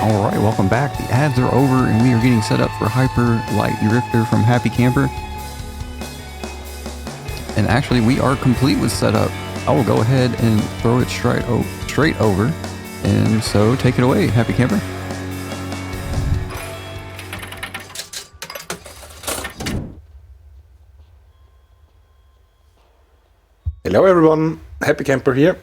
Alright, welcome back. The ads are over and we are getting set up for Hyper Light Drifter from Happy Camper. And actually we are complete with setup. I will go ahead and throw it straight over. And so take it away, Happy Camper. Hello everyone, Happy Camper here.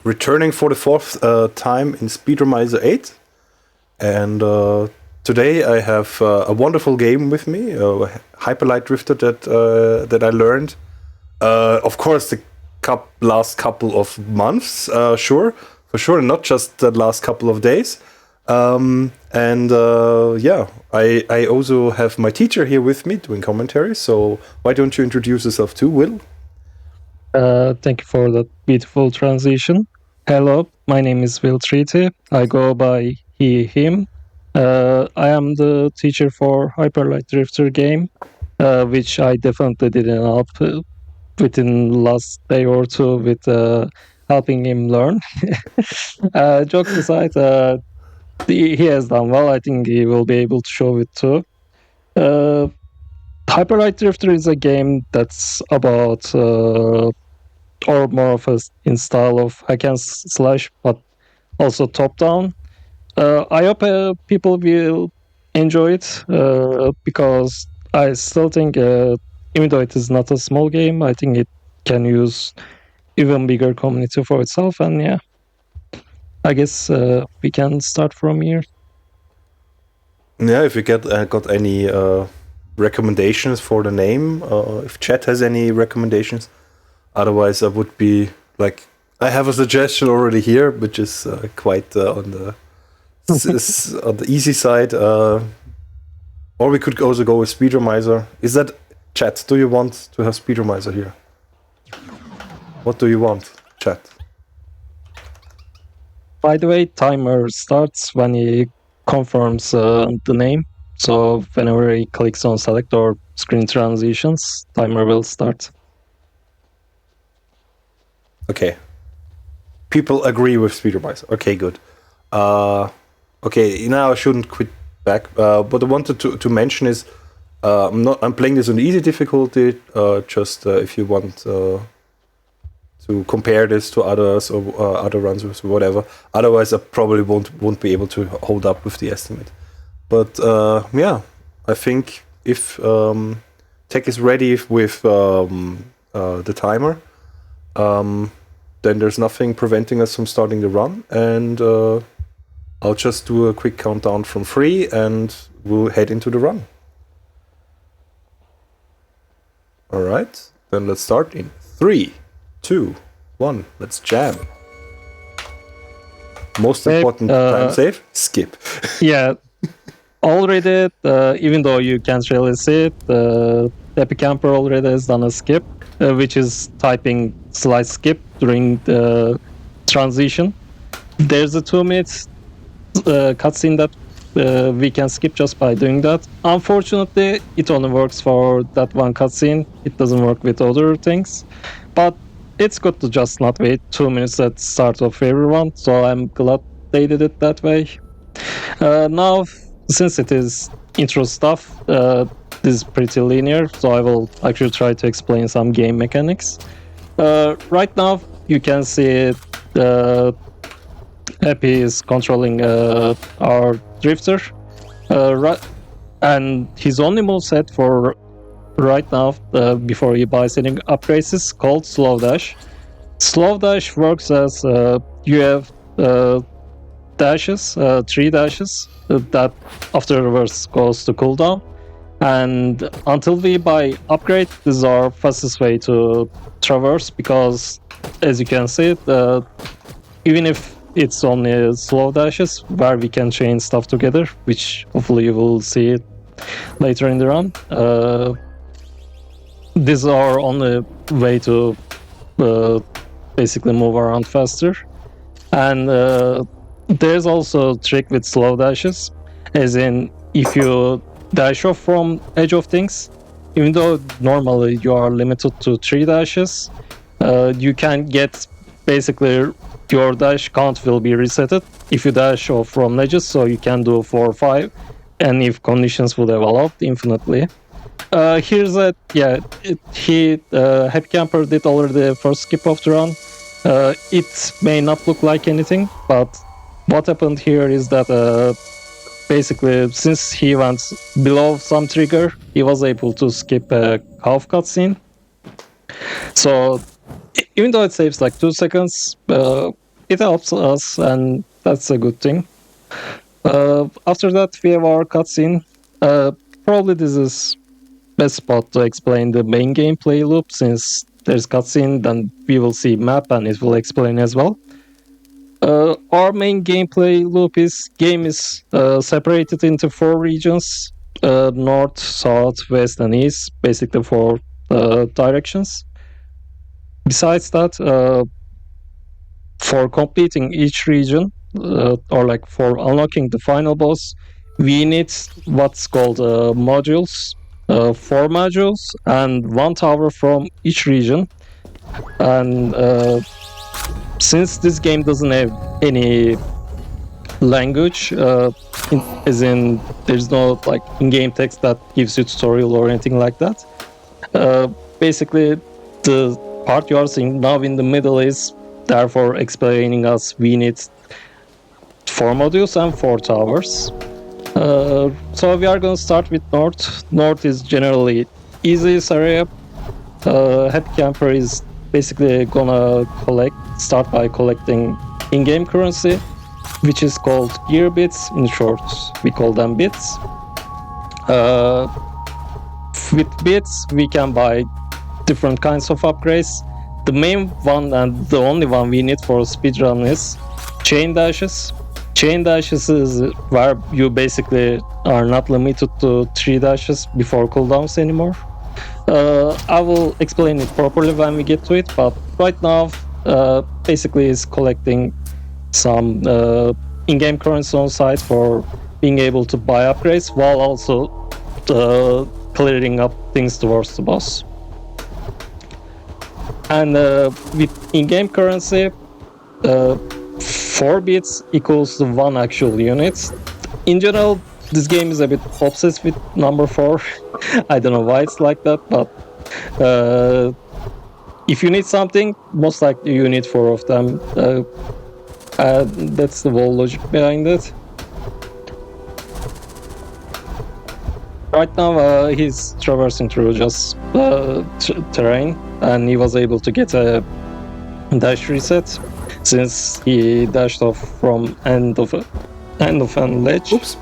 Returning for the fourth time in Speedromizer 8. And today I have a wonderful game with me, Hyper Light Drifter that I learned. Of course, the last couple of months, for sure, not just the last couple of days. I also have my teacher here with me doing commentary. So why don't you introduce yourself too, Will? Thank you for that beautiful transition. Hello, my name is Will Treaty. I go by he, him. I am the teacher for Hyper Light Drifter game, which I definitely didn't help within last day or two with helping him learn. Jokes aside, he has done well. I think he will be able to show it too. Hyper Light Drifter is a game that's about or more of in style of hack and slash, but also top down. I hope people will enjoy it because I still think, even though it is not a small game, I think it can use even bigger community for itself. And yeah, I guess we can start from here. Yeah, if you got any recommendations for the name, if chat has any recommendations. Otherwise, I would be like, I have a suggestion already here, which is quite on the on the easy side. Or we could also go with Speedromizer. Is that chat? Do you want to have Speedromizer here? What do you want, chat? By the way, timer starts when he confirms the name. So whenever he clicks on select or screen transitions, timer will start. Okay. People agree with Speedromizer. Okay, good. Okay, now I shouldn't quit back. What I wanted to mention is I'm playing this on easy difficulty. Just if you want to compare this to others or other runs or whatever. Otherwise, I probably won't be able to hold up with the estimate. But yeah, I think if tech is ready with the timer. Then there's nothing preventing us from starting the run, and I'll just do a quick countdown from 3 and we'll head into the run. Alright, then let's start in 3, 2, 1, let's jam. Most important time save, skip. Yeah, already, even though you can't really see it, Happy Camper already has done a skip, which is typing slide skip during the transition. There's a 2-minute cutscene that we can skip just by doing that. Unfortunately, it only works for that one cutscene. It doesn't work with other things. But it's good to just not wait 2 minutes at the start of everyone, so I'm glad they did it that way. Now, since it is intro stuff, this is pretty linear, so I will actually try to explain some game mechanics. Right now, you can see Happy is controlling our drifter, and his only moveset for right now, before he buys any upgrades, is called Slow Dash. Slow Dash works as you have dashes, 3 dashes, that afterwards goes to cooldown. And until we buy upgrade, this is our fastest way to traverse, because as you can see, even if it's only slow dashes where we can chain stuff together, which hopefully you will see it later in the run, this is our only way to basically move around faster. And there's also a trick with slow dashes, as in if you dash off from edge of things, even though normally you are limited to 3 dashes, you can get basically your dash count will be resetted if you dash off from ledges, so you can do 4 or 5, and if conditions would have allowed, infinitely. Here's a Happy Camper did already the first skip of the run. It may not look like anything, but what happened here is that basically, since he went below some trigger, he was able to skip a half cutscene. So even though it saves like 2 seconds, it helps us, and that's a good thing. After that, we have our cutscene. Probably this is best spot to explain the main gameplay loop, since there's cutscene, then we will see map and it will explain as well. Our main gameplay loop game is separated into 4 regions: north, south, west, and east, basically 4 directions. Besides that, for completing each region, or like for unlocking the final boss, we need what's called modules. 4 modules and 1 tower from each region. And since this game doesn't have any language, as in there's no like in-game text that gives you tutorial or anything like that, basically the part you are seeing now in the middle is therefore explaining us we need 4 modules and 4 towers. So we are going to start with north. North is generally easiest area. Happy Camper is basically gonna start by collecting in-game currency, which is called gear bits. In short, we call them bits. With bits, we can buy different kinds of upgrades. The main one and the only one we need for speedrun is chain dashes. Chain dashes is where you basically are not limited to 3 dashes before cooldowns anymore. I will explain it properly when we get to it, but right now, basically is collecting some in-game currency on site for being able to buy upgrades, while also clearing up things towards the boss. And with in-game currency, 4 bits equals to 1 actual unit. In general, this game is a bit obsessed with number 4. I don't know why it's like that, but if you need something, most likely you need 4 of them. That's the whole logic behind it. Right now, he's traversing through just terrain, and he was able to get a dash reset since he dashed off from end of an ledge. Oops.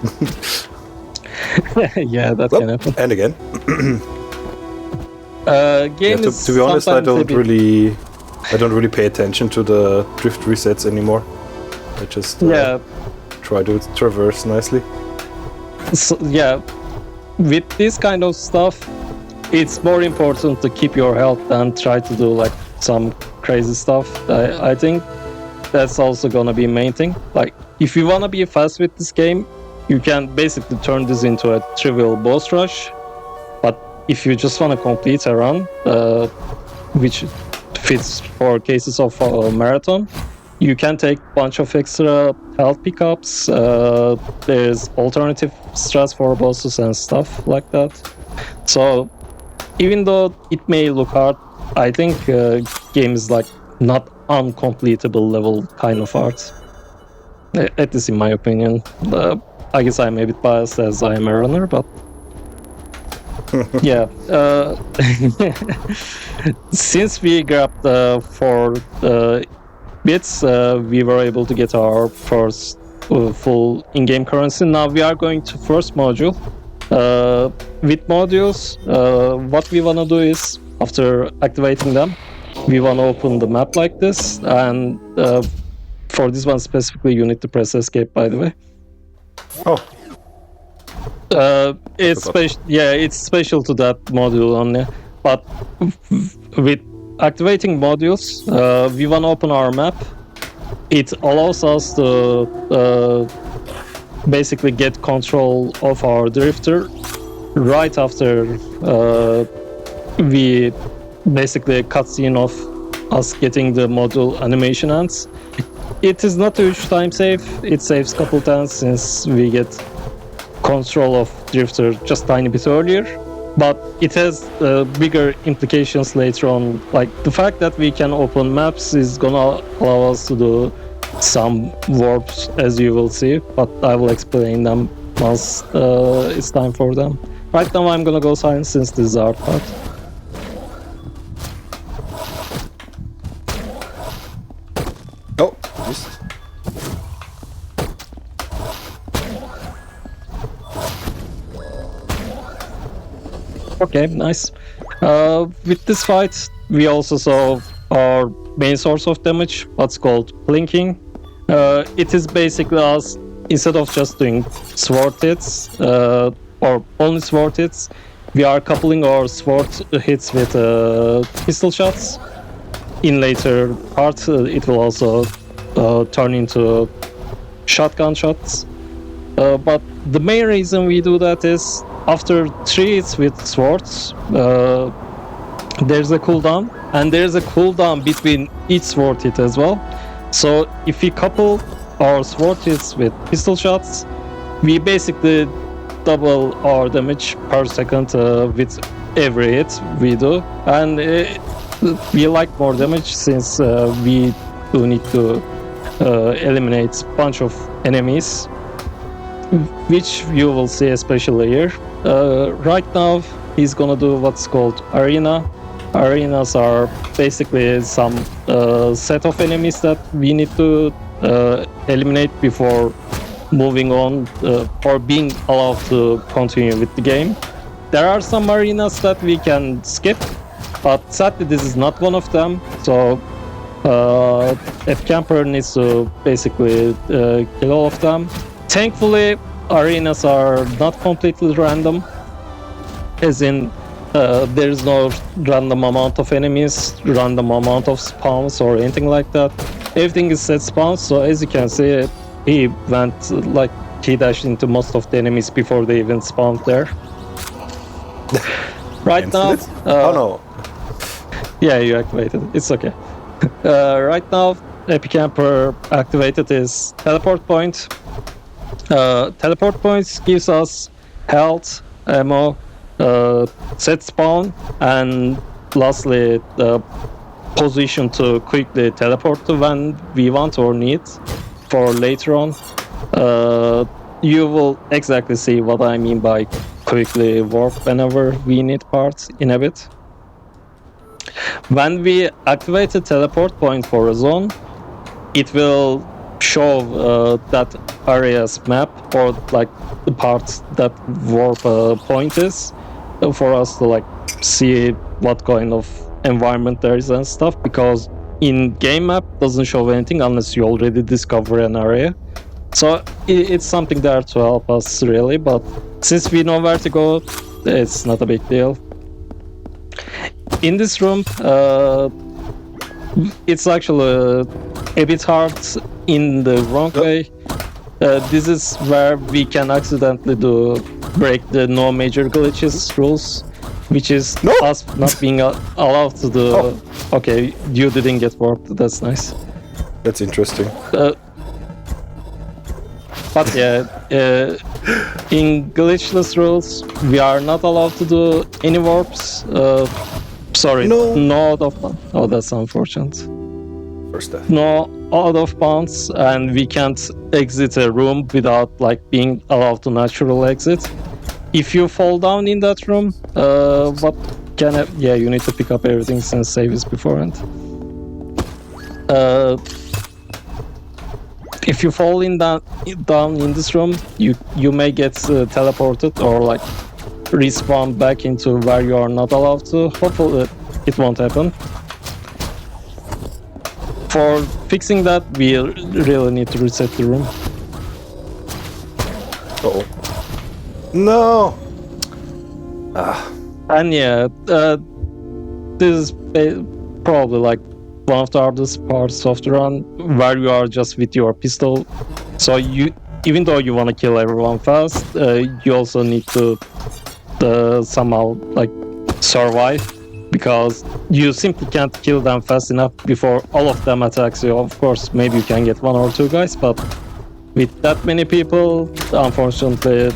Yeah, that can happen. And again. Game to be honest, I don't really pay attention to the drift resets anymore. I just try to traverse nicely. So, yeah, with this kind of stuff, it's more important to keep your health than try to do like some crazy stuff. I think that's also gonna be main thing. Like, if you wanna be fast with this game, you can basically turn this into a trivial boss rush. But if you just wanna complete a run, which fits for cases of marathon, you can take a bunch of extra health pickups. There's alternative strats for bosses and stuff like that. So even though it may look hard, I think game is like not uncompletable level kind of art. At least in my opinion. I guess I'm a bit biased as I am a runner, but yeah. Since we grabbed 4 bits, we were able to get our first full in-game currency. Now we are going to first module. With modules, what we want to do is, after activating them, we want to open the map like this, and for this one specifically you need to press escape, by the way. Oh. It's special to that module only. But with activating modules, we want to open our map. It allows us to basically get control of our drifter right after we basically a cutscene of us getting the module animation ends. It is not a huge time save. It saves couple times since we get control of Drifter just tiny bit earlier. But it has bigger implications later on. Like the fact that we can open maps is gonna allow us to do some warps, as you will see. But I will explain them once it's time for them. Right now I'm gonna go silent since this is our part. Oh, missed. Okay, nice. With this fight, we also saw our main source of damage, what's called blinking. It is basically us, instead of just doing sword hits, or only sword hits, we are coupling our sword hits with pistol shots. In later parts, it will also turn into shotgun shots. But the main reason we do that is after 3 hits with swords, there's a cooldown, and there's a cooldown between each sword hit as well. So if we couple our sword hits with pistol shots, we basically double our damage per second with every hit we do, and we like more damage since we do need to eliminate a bunch of enemies, which you will see especially here. Right now he's gonna do what's called arena. Arenas are basically some set of enemies that we need to eliminate before moving on or being allowed to continue with the game. There are some arenas that we can skip, but sadly this is not one of them. So happycamper needs to basically kill all of them. Thankfully, arenas are not completely random, as in there's no random amount of enemies, random amount of spawns or anything like that. Everything is set spawns, so as you can see, he went like he dashed into most of the enemies before they even spawned there. Right now, oh no. Yeah, you activated it. It's okay. Right now, happycamper activated his teleport point. Teleport points gives us health, ammo, set spawn, and lastly the position to quickly teleport to when we want or need for later on. You will exactly see what I mean by quickly warp whenever we need parts in a bit. When we activate a teleport point for a zone, it will show that area's map or like the parts that warp point is for us to like see what kind of environment there is and stuff, because in game map doesn't show anything unless you already discover an area. So it's something there to help us really, but since we know where to go, it's not a big deal. In this room, it's actually a bit hard in the wrong way. This is where we can accidentally break the no major glitches rules, which is us not being allowed to do. Oh. Okay, you didn't get warped. That's nice. That's interesting. But yeah, in glitchless rules, we are not allowed to do any warps. Sorry, no out of bounds. Oh, that's unfortunate. First death. No out of bounds, and we can't exit a room without like being allowed to natural exit. If you fall down in that room, you need to pick up everything since save is beforehand. If you fall down in this room, you may get teleported or like respawn back into where you are not allowed to. Hopefully it won't happen. For fixing that, we really need to reset the room. Uh-oh. No! And yeah, this is probably like one of the hardest parts of the run, where you are just with your pistol. So even though you want to kill everyone fast, you also need to somehow like survive. because you simply can't kill them fast enough before all of them attacks you. Of course, maybe you can get 1 or 2 guys, but with that many people, unfortunately,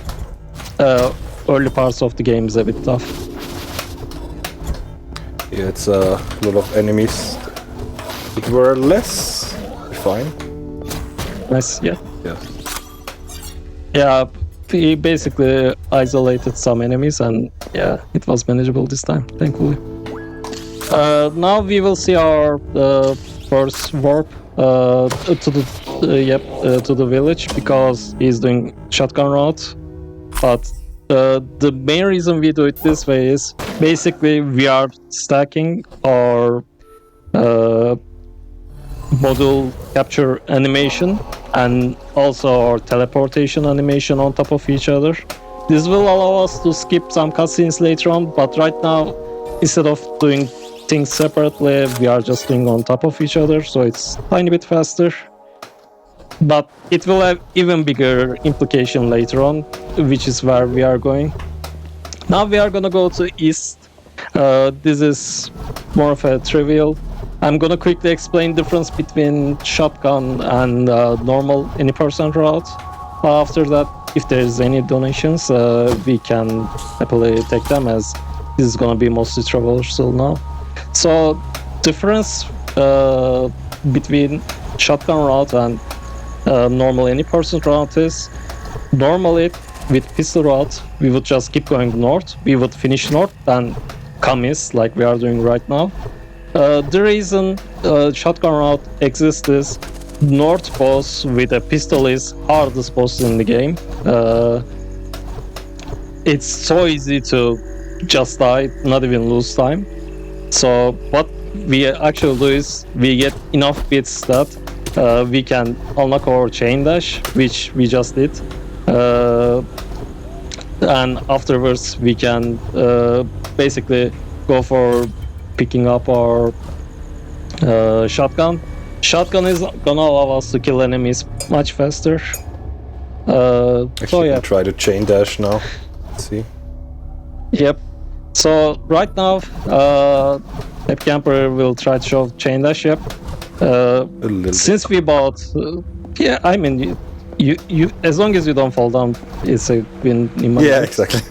early parts of the game is a bit tough. Yeah, it's a lot of enemies that were less refined. Nice, yeah. Yeah. Yeah, we basically isolated some enemies, and yeah, it was manageable this time, thankfully. Now we will see our first warp to the village, because he's doing shotgun route. But the main reason we do it this way is basically we are stacking our module capture animation and also our teleportation animation on top of each other. This will allow us to skip some cutscenes later on, but right now, instead of doing things separately, we are just doing on top of each other, so it's a tiny bit faster. But it will have even bigger implication later on, which is where we are going. Now we are gonna go to east. This is more of a trivial. I'm gonna quickly explain the difference between shotgun and normal any percent route. After that, if there's any donations, we can happily take them, as this is gonna be mostly traversal now. So difference between shotgun route and normal any percent route is, normally with pistol route we would just keep going north. We would finish north and come east like we are doing right now. The reason shotgun route exists is north boss with a pistol is hardest boss in the game. It's so easy to just die, not even lose time. So what we actually do is we get enough bits that we can unlock our chain dash, which we just did, and afterwards we can basically go for picking up our shotgun. Shotgun is gonna allow us to kill enemies much faster. Actually, So yeah. try to chain dash now. Let's see. Yep. So right now, happycamper will try to show chain dash. Yep. A little Since we bought, yeah, I mean, you as long as you don't fall down, it's a win in my Yeah, book. exactly.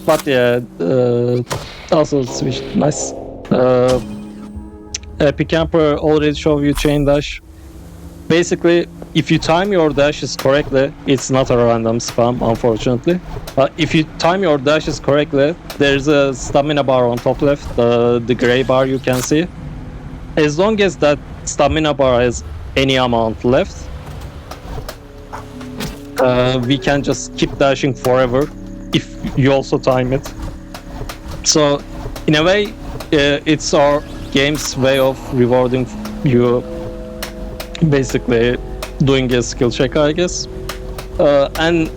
But yeah, also switch. Nice. Happycamper already showed you chain dash. Basically, if you time your dashes correctly, it's not a random spam, unfortunately. If you time your dashes correctly, there's a stamina bar on top left, the gray bar you can see. As long as that stamina bar has any amount left, we can just keep dashing forever if you also time it. So, in a way, it's our game's way of rewarding you, basically doing a skill check, I guess. And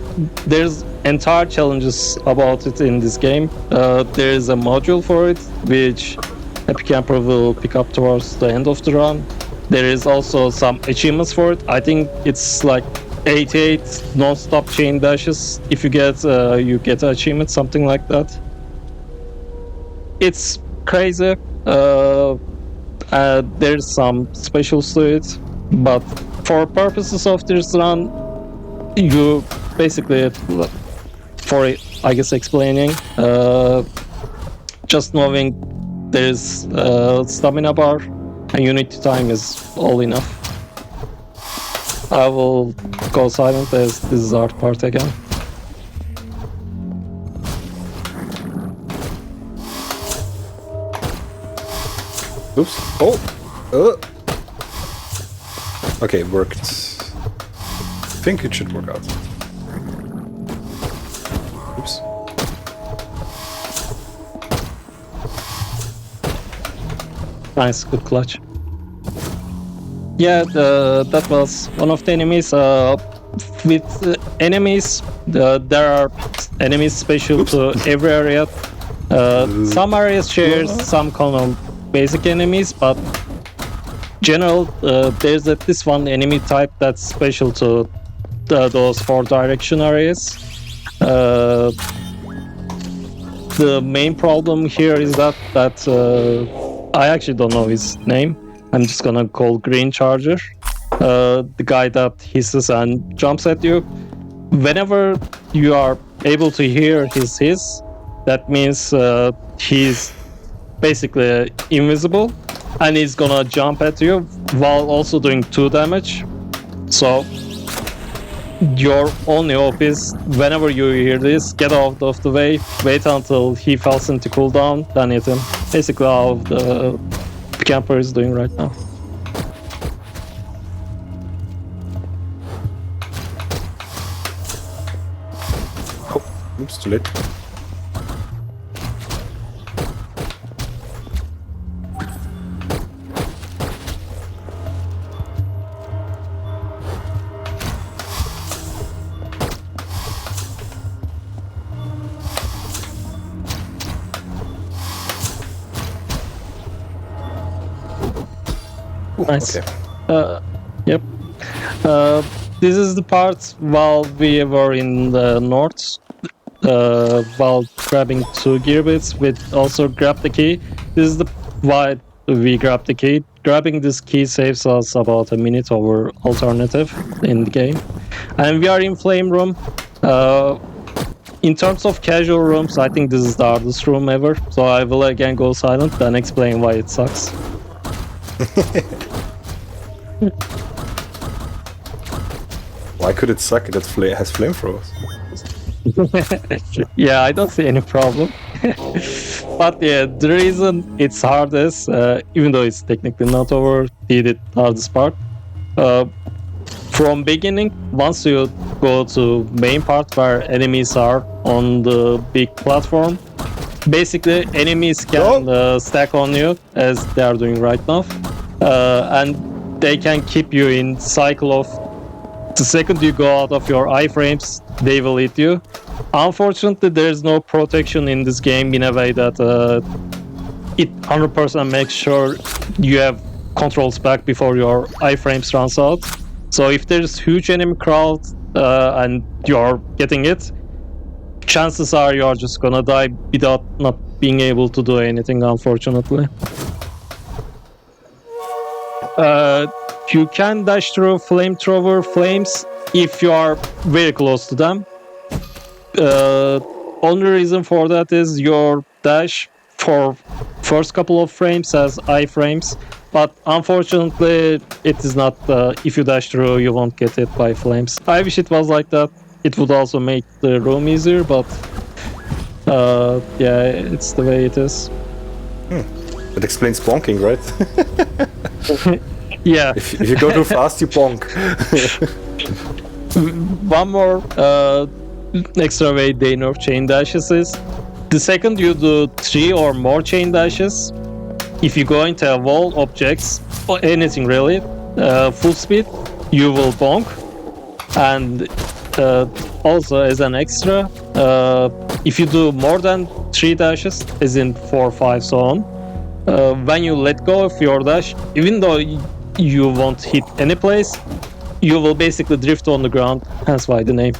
there's entire challenges about it in this game. There is a module for it, which happycamper will pick up towards the end of the run. There is also some achievements for it. I think it's like 88 non-stop chain dashes. If you get an achievement, something like that. It's crazy. There's some specials to it, but for purposes of this run, you basically, for I guess explaining, just knowing there's stamina bar and unity time is all enough. I will go silent as this is art part again. Oops. Oh. Okay, it worked. I think it should work out. Oops. Nice, good clutch. Yeah, that was one of the enemies. With enemies, there are enemies special to every area. Some areas share some common basic enemies, but general, there's at least one enemy type that's special to those 4 direction areas. the main problem here is that I actually don't know his name. I'm just gonna call Green Charger, the guy that hisses and jumps at you. Whenever you are able to hear his hiss, that means he's basically invisible, and he's gonna jump at you while also doing 2 damage. So your only hope is whenever you hear this, get out of the way, wait until he falls into cooldown, then hit him. Basically how the camper is doing right now. Oh, oops, too late. Nice. Okay. Yep. This is the part while we were in the north, while grabbing 2 gear bits, we also grabbed the key. This is the why we grabbed the key. Grabbing this key saves us about a minute over alternative in the game. And we are in flame room. In terms of casual rooms, I think this is the hardest room ever. So I will again go silent and explain why it sucks. Why could it suck? It has flamethrowers. Yeah, I don't see any problem. But yeah, the reason it's hard is, even though it's technically not over, the hardest part. From beginning, once you go to main part where enemies are on the big platform, basically enemies can stack on you as they are doing right now, and they can keep you in cycle of the second you go out of your iframes, they will hit you. Unfortunately, there's no protection in this game in a way that it 100% makes sure you have controls back before your iframes runs out. So if there's huge enemy crowd and you're getting it, chances are you're just gonna die without not being able to do anything, unfortunately. You can dash through flamethrower flames if you are very close to them. Only reason for that is your dash for first couple of frames has iframes, but unfortunately it is not. If you dash through, you won't get hit by flames. I wish it was like that. It would also make the room easier, but yeah, it's the way it is. That explains bonking, right? Yeah. If you go too fast, you bonk. One more extra way they nerf chain dashes is the second you do 3 or more chain dashes, if you go into a wall, objects, or anything really, full speed, you will bonk. And also as an extra, if you do more than 3 dashes, as in 4, 5, so on, when you let go of your dash, even though you won't hit any place, you will basically drift on the ground, hence why the name.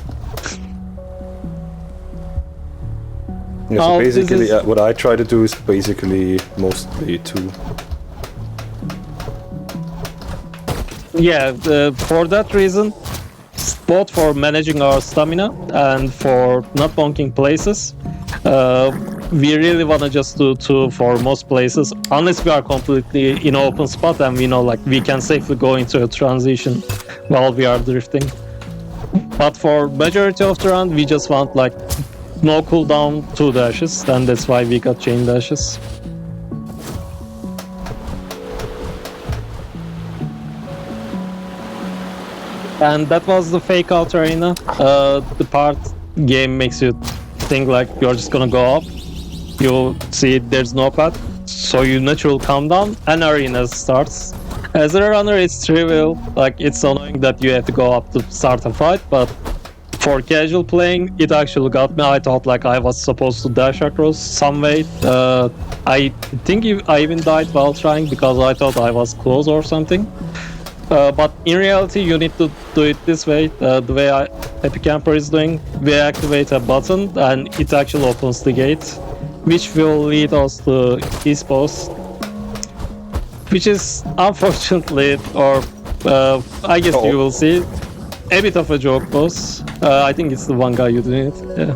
Yeah, so basically what I try to do is basically mostly 2. Yeah, for that reason, both for managing our stamina and for not bonking places, we really want to just do 2 for most places, unless we are completely in an open spot and we know like we can safely go into a transition while we are drifting. But for majority of the run, we just want like no cooldown 2 dashes, and that's why we got chain dashes. And that was the fake out arena. The part game makes you think like you're just gonna go up. You see there's no path, so you naturally come down and arena starts. As a runner, it's trivial. Like it's annoying that you have to go up to start a fight, but for casual playing, it actually got me. I thought like I was supposed to dash across some way. I think I even died while trying because I thought I was close or something. But in reality, you need to do it this way. The way Happy Camper is doing, we activate a button and it actually opens the gate. which will lead us to his boss, which is unfortunately, or I guess you will see, a bit of a joke boss. I think it's the one guy you doing it. Yeah.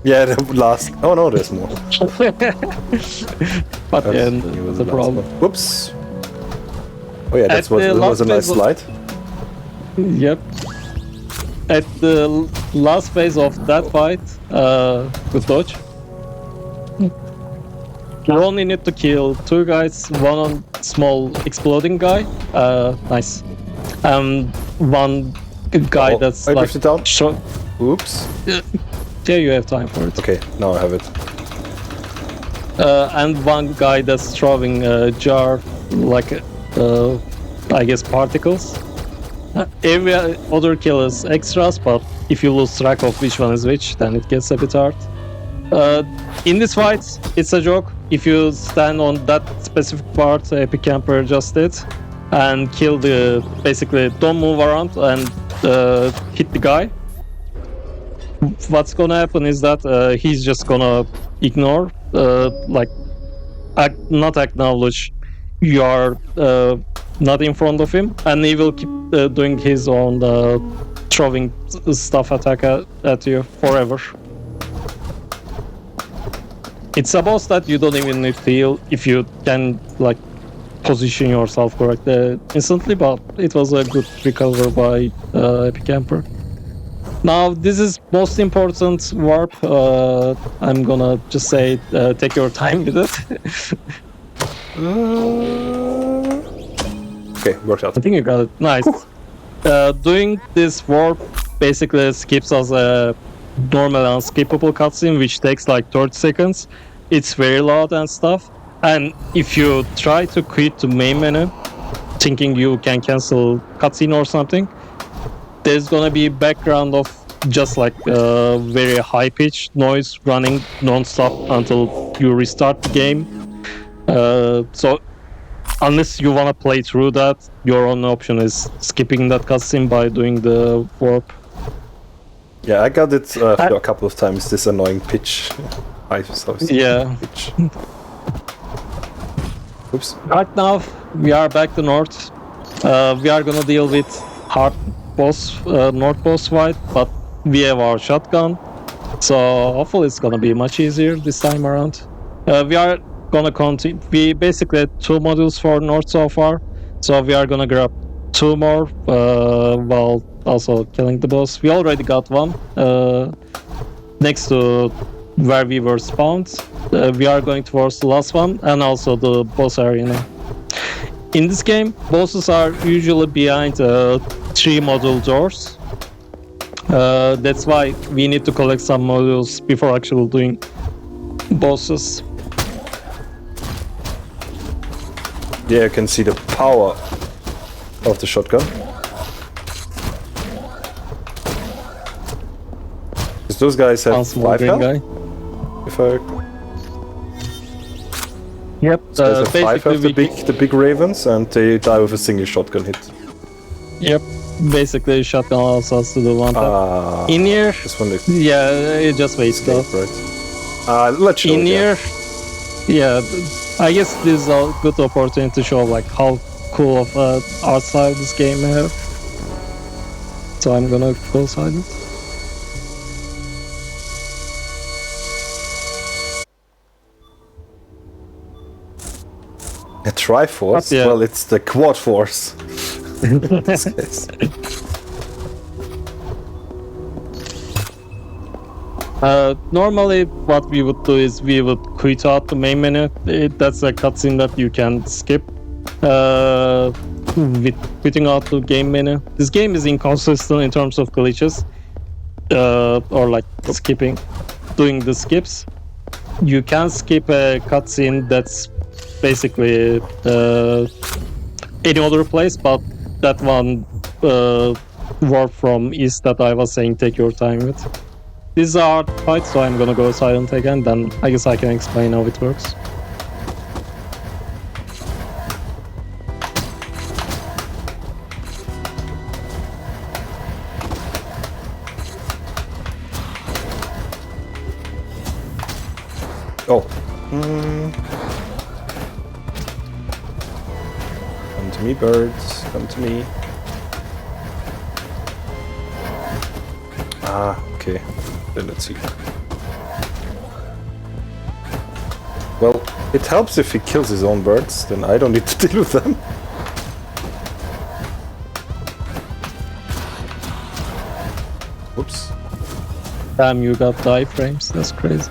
Yeah, the last. Oh no, there's more. But yeah, He was the last problem. one. Whoops. Oh yeah, At the that was a last nice phase slide. Yep. At the last phase of that fight, with dodge, you only need to kill 2 guys, one on small exploding guy, nice, and one guy that's I like drifted down. short. Oops. Yeah, you have time for it. Okay, now I have it. And one guy that's throwing a jar, like, I guess, particles. Every other kill is extras, but if you lose track of which one is which, then it gets a bit hard. In this fight, it's a joke. If you stand on that specific part, Epic Camper just did, and kill basically don't move around and hit the guy, what's gonna happen is that he's just gonna ignore, like, not acknowledge you are not in front of him, and he will keep doing his own throwing stuff attack at you forever. It's a boss that you don't even need to heal if you can, like, position yourself correctly instantly, but it was a good recover by Epic Camper. Now, this is most important warp. I'm gonna just say, take your time with it. Okay, worked out. I think you got it. Nice. Doing this warp basically skips us a normal unskippable cutscene, which takes like 30 seconds. It's very loud and stuff. And if you try to quit the main menu, thinking you can cancel cutscene or something, there's gonna be background of just like very high pitched noise running non-stop until you restart the game. So unless you want to play through that, your only option is skipping that cutscene by doing the warp. Yeah, I got it a couple of times, this annoying pitch. Yeah. Pitch. Oops. Right now, we are back to north. We are gonna deal with hard boss, north boss fight, but we have our shotgun, so hopefully it's gonna be much easier this time around. We are gonna continue. We basically had 2 modules for north so far, so we are gonna grab 2 more while also killing the boss. We already got one next to where we were spawned. We are going towards the last one and also the boss arena. In this game, bosses are usually behind 3 module doors. That's why we need to collect some modules before actually doing bosses. Yeah, you can see the power of the shotgun. Because those guys have 5 health, Guy. if I... Yep. Those guys have 5 health, the big ravens, and they die with a single shotgun hit. Yep. Basically, shotgun allows us to do one tap. In here, This one is yeah, it just waits though. right. Let's show In it, yeah. here, yeah, I guess this is a good opportunity to show like how cool of art style this game has. So I'm gonna go silent. A Triforce? Yeah. Well, it's the Quad Force. In this case. Normally, what we would do is we would quit out the main menu. That's a cutscene that you can skip with quitting out the game menu. This game is inconsistent in terms of glitches or like skipping, doing the skips. You can skip a cutscene that's basically any other place, but that one warp from east that I was saying, take your time with. This is a hard fight, so I'm gonna go silent again, then I guess I can explain how it works. Oh, Come to me, birds. Come to me. Ah, okay. Then let's see. Well, it helps if he kills his own birds, then I don't need to deal with them. Whoops. Damn, you got die frames. That's crazy.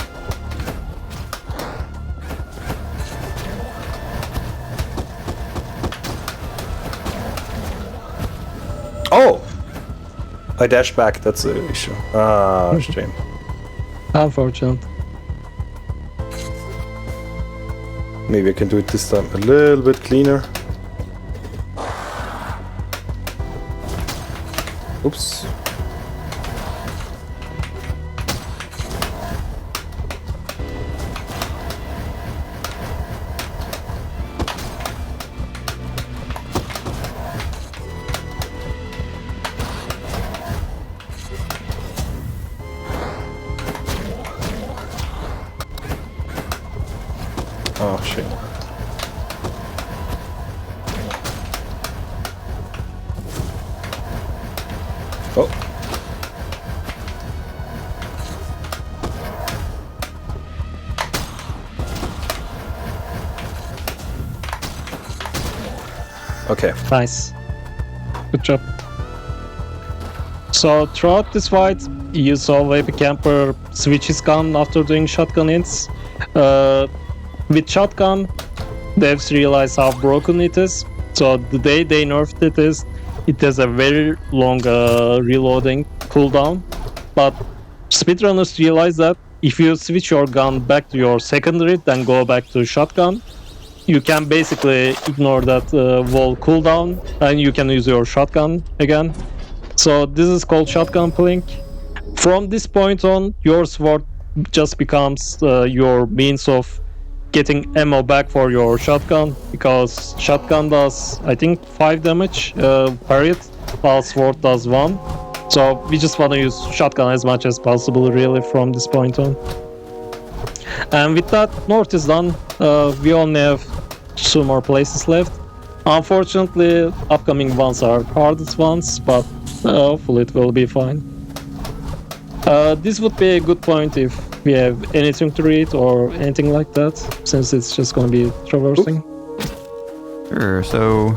Oh! I dashed back, that's the issue. Ah, shame. Unfortunate. Maybe I can do it this time a little bit cleaner. Oops. Oh shit. Oh. Okay. Nice. Good job. So throughout this fight, you saw VIII camper switch his gun after doing shotgun hits. With shotgun, devs realize how broken it is. So the day they nerfed it is, it has a very long reloading cooldown. But speedrunners realize that if you switch your gun back to your secondary, then go back to shotgun, you can basically ignore that wall cooldown and you can use your shotgun again. So this is called shotgun pulling. From this point on, your sword just becomes your means of getting ammo back for your shotgun, because shotgun does, I think, 5 damage per hit, while sword does 1. So we just want to use shotgun as much as possible, really, from this point on. And with that, North is done. We only have 2 more places left. Unfortunately, upcoming ones are hardest ones, but hopefully it will be fine. This would be a good point if we have anything to read or anything like that, since it's just going to be traversing. Sure. So,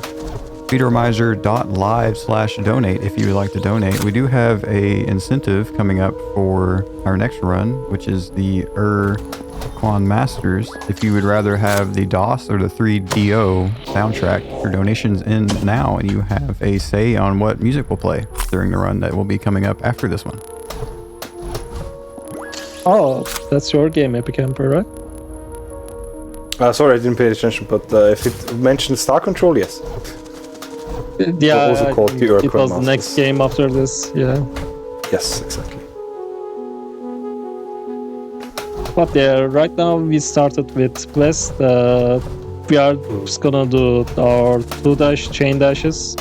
Speedromizer.live/donate if you would like to donate. We do have a incentive coming up for our next run, which is the Quan Masters. If you would rather have the DOS or the 3DO soundtrack, your donations in now, and you have a say on what music will play during the run that will be coming up after this one. Oh, that's your game, happycamper, right? Sorry, I didn't pay attention, but if it mentions Star Control, yes. Yeah, also called the it was the next game after this, yeah. Yes, exactly. But yeah, right now we started with Blessed. We are just gonna do our 2-dash chain dashes.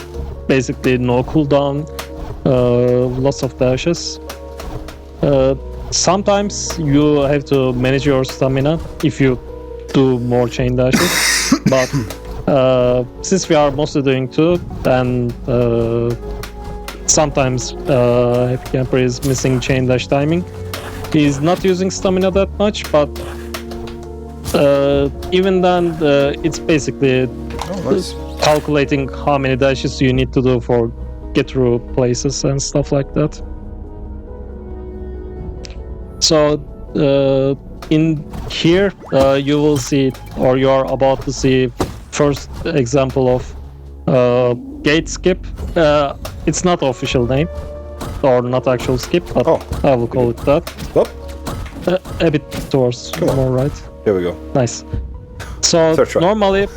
Basically no cooldown, lots of dashes. Sometimes you have to manage your stamina if you do more chain dashes. But since we are mostly doing 2, then sometimes happycamper is missing chain dash timing. He's not using stamina that much, but even then, it's basically calculating how many dashes you need to do for get through places and stuff like that. So in here, you will see, or you are about to see, first example of gate skip. It's not official name, or not actual skip, but I will call it that. What? A bit towards more right. Here we go. Nice. So normally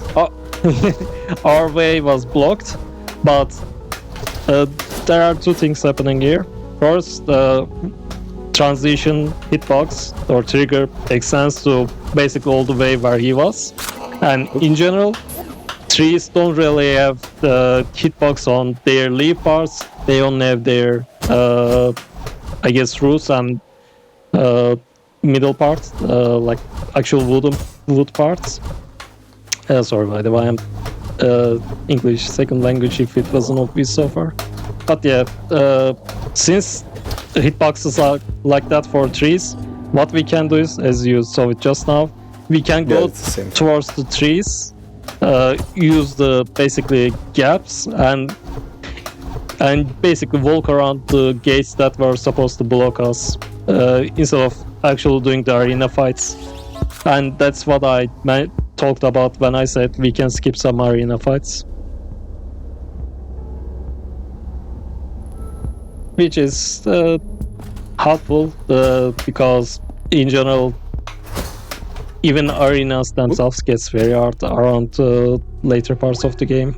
our way was blocked, but there are 2 things happening here. First, transition hitbox or trigger extends to basically all the way where he was, and in general, trees don't really have the hitbox on their leaf parts. They only have their, roots and middle part, like actual wooden wood parts. Sorry, by the way, I'm English second language if it wasn't obvious so far. But yeah, since the hitboxes are like that for trees, what we can do is, as you saw it just now, we can go towards the trees, use the basically gaps and basically walk around the gates that were supposed to block us instead of actually doing the arena fights. And that's what I talked about when I said we can skip some arena fights. Which is helpful because in general, even arenas themselves gets very hard around later parts of the game.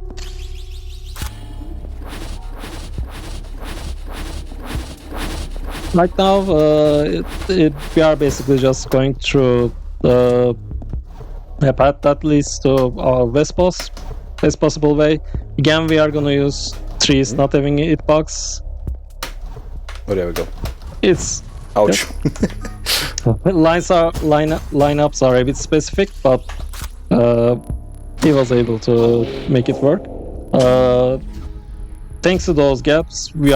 Right now, we are basically just going through a path that leads to our best possible way. Again, we are gonna use trees not having hitbox. Oh, there we go. It's ouch. Lineups are a bit specific, but he was able to make it work. Thanks to those gaps, we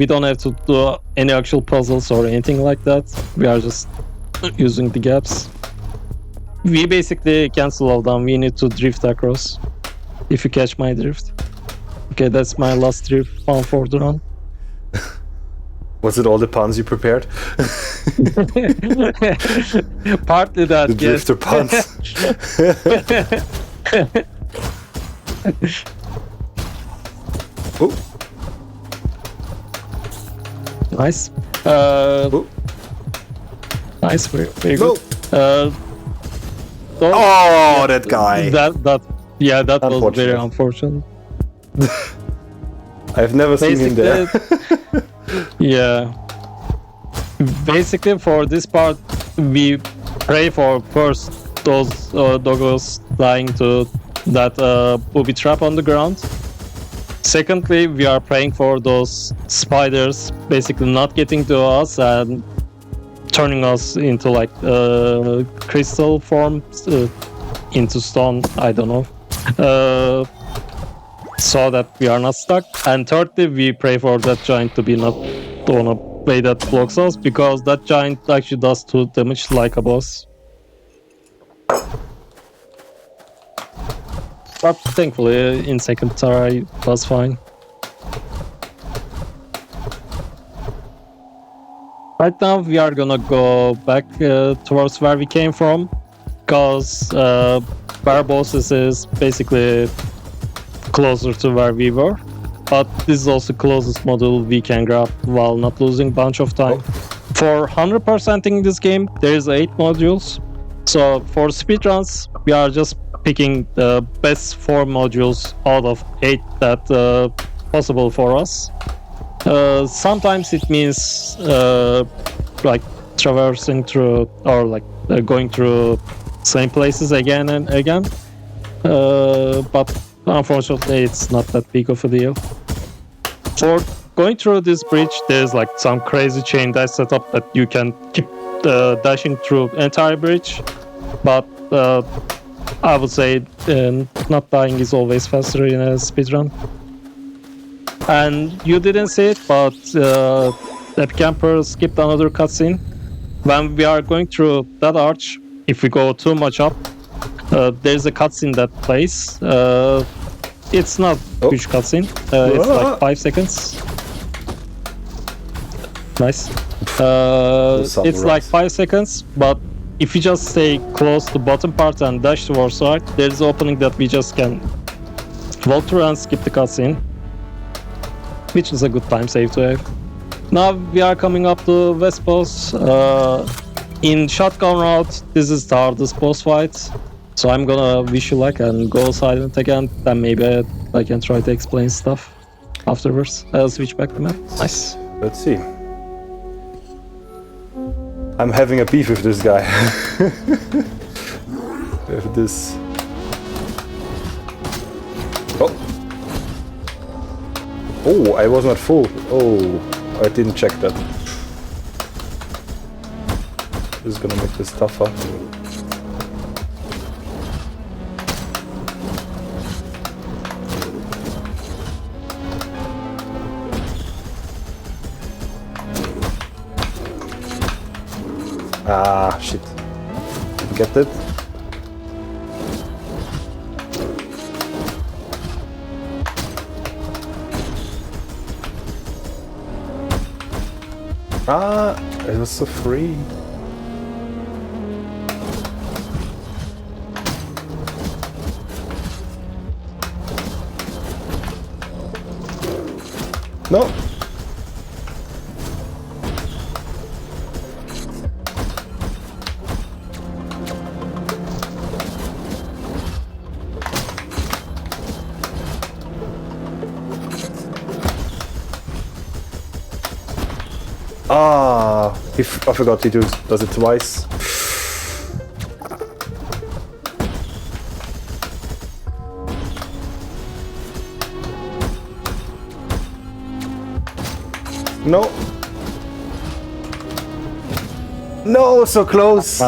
don't have to do any actual puzzles or anything like that. We are just using the gaps. We basically can slow down. We need to drift across. If you catch my drift. Okay, that's my last drift pun for the run. Was it all the puns you prepared? Partly that, the drifter puns. Oh. Nice. Nice, very no. good. That guy. That was very unfortunate. I've never seen him there. Yeah. Basically, for this part, we pray for first those doggos dying to that booby trap on the ground. Secondly, we are praying for those spiders basically not getting to us and turning us into like crystal form, into stone, I don't know, so that we are not stuck. And thirdly, we pray for that giant to be not on a way that blocks us, because that giant actually does 2 damage like a boss. But thankfully, in second try, it was fine. Right now, we are gonna go back towards where we came from, because where bosses is basically closer to where we were. But this is also the closest module we can grab while not losing a bunch of time. For 100%ing this game, there's 8 modules. So for speedruns, we are just picking the best 4 modules out of 8 that possible for us. Sometimes it means like traversing through or like going through same places again and again. But unfortunately, it's not that big of a deal. For going through this bridge, there's like some crazy chain dash setup that you can keep dashing through entire bridge. But I would say not dying is always faster in a speedrun. And you didn't see it, but happycamper skipped another cutscene. When we are going through that arch, if we go too much up, there's a cutscene that plays. It's not a huge cutscene. It's like 5 seconds. Nice. It's like 5 seconds, but if you just stay close to the bottom part and dash towards right, there's an opening that we just can walk through and skip the cutscene, which is a good time save to have. Now we are coming up to West Boss. In shotgun route, this is the hardest boss fight. So I'm gonna wish you luck and go silent again. Then maybe I can try to explain stuff afterwards. I'll switch back to map. Nice. Let's see. I'm having a beef with this guy. With this. Oh, I was not full. Oh, I didn't check that. This is gonna make this tougher. Ah, shit. Get that? Ah, it was so free. No. Ah, I forgot he does it twice. No. No, so close.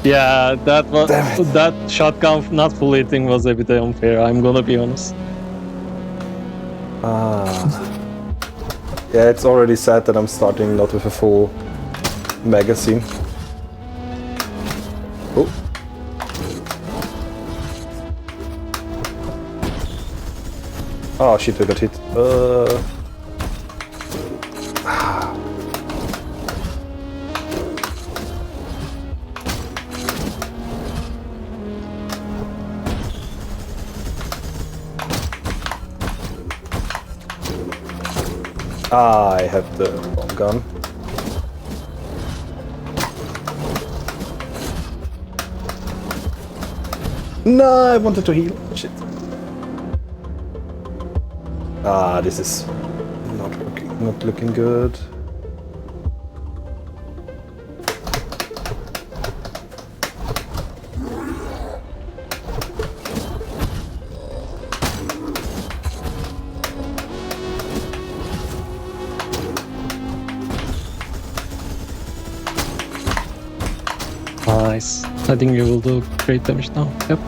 Yeah, that shotgun not full hitting was a bit unfair. I'm gonna be honest. Ah. Yeah, it's already sad that I'm starting not with a full magazine. Oh. Oh shit, I got hit. I have the bomb gun. No, I wanted to heal. Shit. Ah, this is not looking good. Nice. I think you will do great damage now. Yep.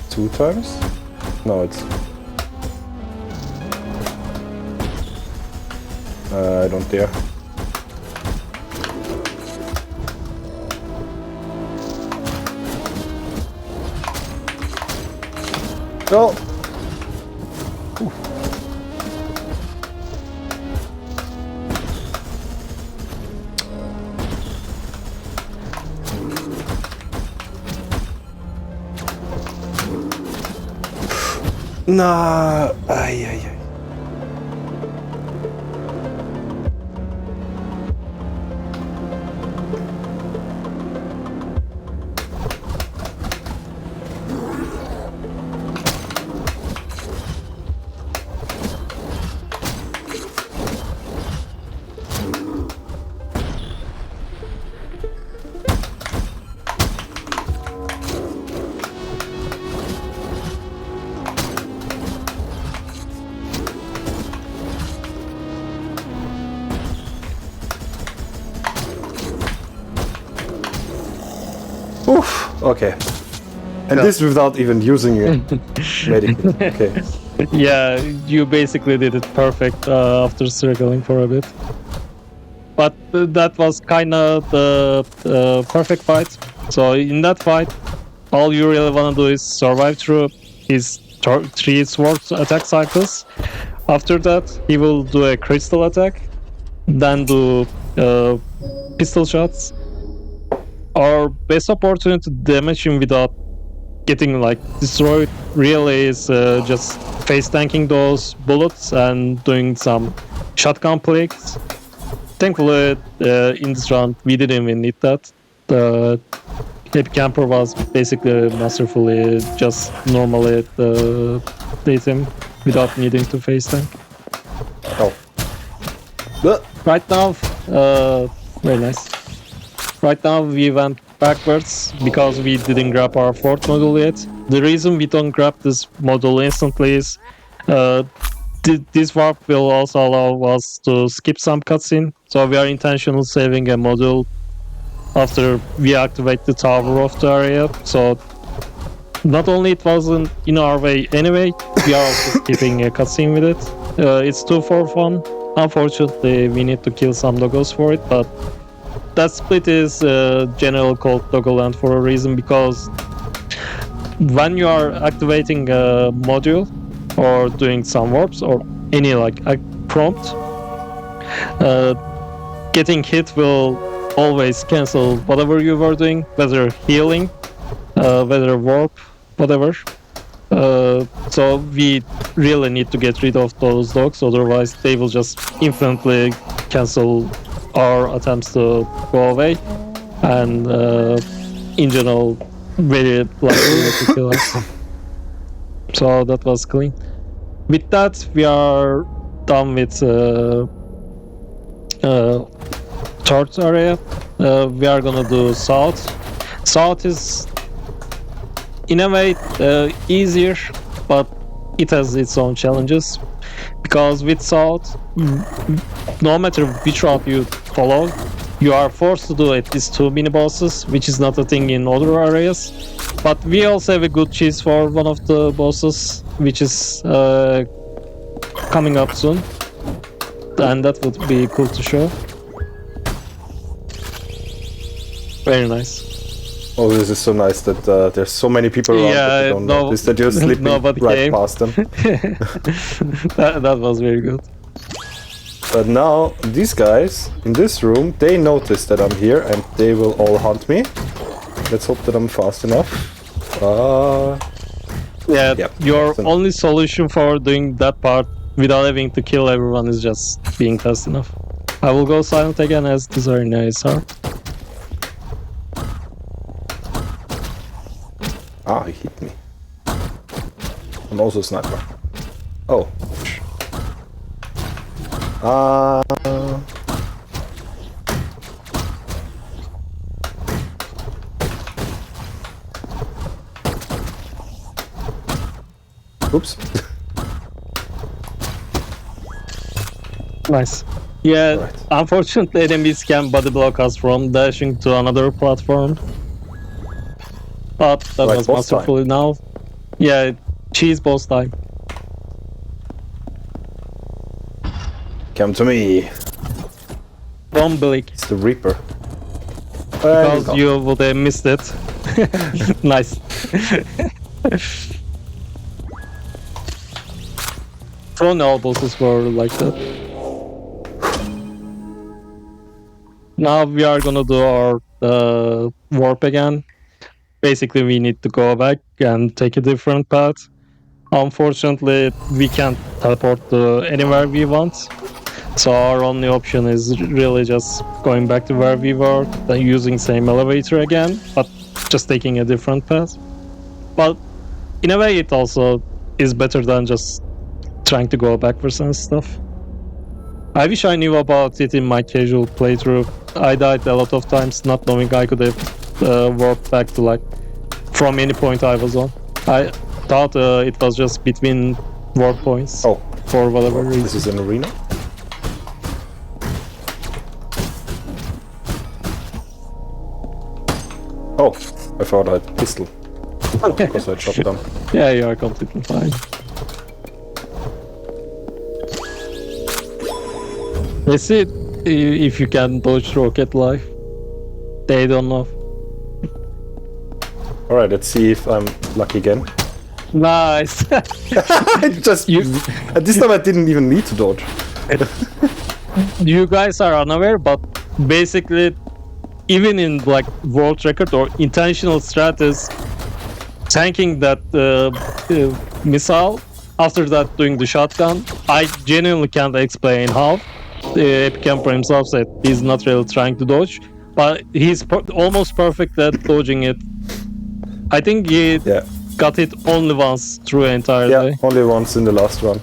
Two times? No, it's... I don't dare. No! No, ay, ay, ay. Oof, okay. And this without even using it. Medikit. Okay. Yeah, you basically did it perfect after struggling for a bit. But that was kind of the perfect fight. So in that fight, all you really want to do is survive through his 3 sword attack cycles. After that, he will do a crystal attack, then do pistol shots. Our best opportunity to damage him without getting like destroyed really is just face tanking those bullets and doing some shotgun plays. Thankfully, in this round, we didn't even need that. The happycamper was basically masterfully just normally beat him without needing to face tank. Oh. Right now, very nice. Right now we went backwards because we didn't grab our 4th module yet. The reason we don't grab this module instantly is this warp will also allow us to skip some cutscene. So we are intentionally saving a module after we activate the tower of the area. So not only it wasn't in our way anyway, we are also keeping a cutscene with it. It's 2 for fun. Unfortunately, we need to kill some doggos for it, but that split is generally called Doggoland for a reason, because when you are activating a module or doing some warps or any like a prompt, getting hit will always cancel whatever you were doing, whether healing, whether warp, whatever. So we really need to get rid of those dogs, otherwise they will just infinitely cancel our attempts to go away, and in general very likely to kill us. So that was clean. With that, we are done with third area. We are gonna do south. South is in a way easier, but it has its own challenges, because with south, no matter which route you follow, you are forced to do at least 2 mini bosses, which is not a thing in other areas. But we also have a good cheese for one of the bosses, which is coming up soon, and that would be cool to show. Very nice. Oh, this is so nice that there's so many people around that you don't notice that you're slipping right past them. that was very good. But now, these guys in this room, they notice that I'm here and they will all hunt me. Let's hope that I'm fast enough. Yep, your only solution for doing that part without having to kill everyone is just being fast enough. I will go silent again as these are nice, huh? Ah, he hit me. I'm also a sniper. Oh. Oops. Nice. Yeah, Right. Unfortunately enemies can body block us from dashing to another platform. But that Like was boss masterfully now. Yeah, cheese boss time. Come to me. Don't blink, It's the Reaper. because you would have missed it. Nice. Throwing all bosses were like that. Now we are gonna do our warp again. Basically, we need to go back and take a different path. Unfortunately, we can't teleport to anywhere we want. So our only option is really just going back to where we were, then using same elevator again, but just taking a different path. But in a way, it also is better than just trying to go backwards and stuff. I wish I knew about it in my casual playthrough. I died a lot of times not knowing I could have warped back to like from any point I was on. I thought it was just between warp points. Oh, for whatever reason. this is an arena. Oh, I thought I had a pistol. Because I shot them. Yeah, you are completely fine. Let's see if you can dodge rocket life. They don't know. Alright, let's see if I'm lucky again. Nice. I just at this time I didn't even need to dodge. You guys are unaware, but basically, even in like world record or intentional strategies, tanking that missile, after that doing the shotgun, I genuinely can't explain how. Epic Camper himself said he's not really trying to dodge, but he's almost perfect at dodging it. I think he got it only once through the entire day. Only once in the last run.